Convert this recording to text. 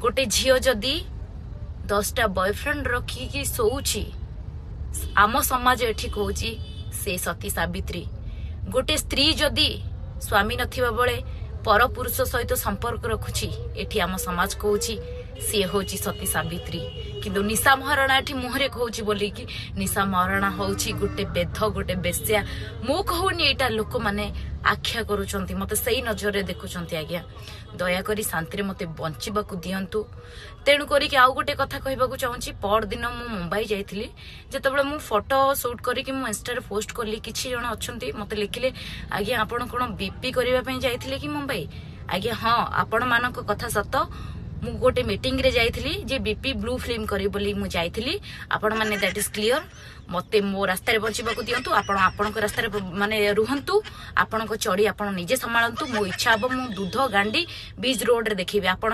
गोटे झील जदि 10टा बॉयफ्रेंड रखिकी सोची आम समाज एठी कहूची से सती सावित्री। गोटे स्त्री जदि स्वामी नथिबा बेले पर पुरुष सहित संपर्क रखुची एठी आम समाज कहूची सी होची सती सावित्री। किंतु निशा महाराणा एठी मुहरे कहूची बोली कि निशा महाराणा होची गोटे बेध गोटे बेश्या। मु कहूनी एटा लोक माने आख्या करूचंती मते सही नजर देखुचंती। आज्ञा दयाकरी शांति मते बंचिबाकू दियंतु। तेणु करिक आउ गोटे कथा कहबाकू चाहूची पर दिन मु मुंबई जाइथिली जेतेबेले मु फोटो शूट करिक मु इंस्टा रे पोस्ट करली किछि जण अछंती मते लिखिले आज्ञा आपण कोन बीपी करिवा पई जाइथिले कि मुंबई। आज्ञा हां आपण मानक कथा सत मु गोटे मीटिंग रे जाइथिली जे बीपी ब्लू फिल्म करी बोली मु जाइथिली। आपण माने दैट इज क्लियर मते मो रास्ता रे बंचिबाकू दियंतु। आपण आपणक रास्ता रे माने रुहंतु आपणक चढ़ी आपण निजे संभाळंतु। मो इच्छा अब मु दूध गांडी बीच रोड रे देखिबे आपण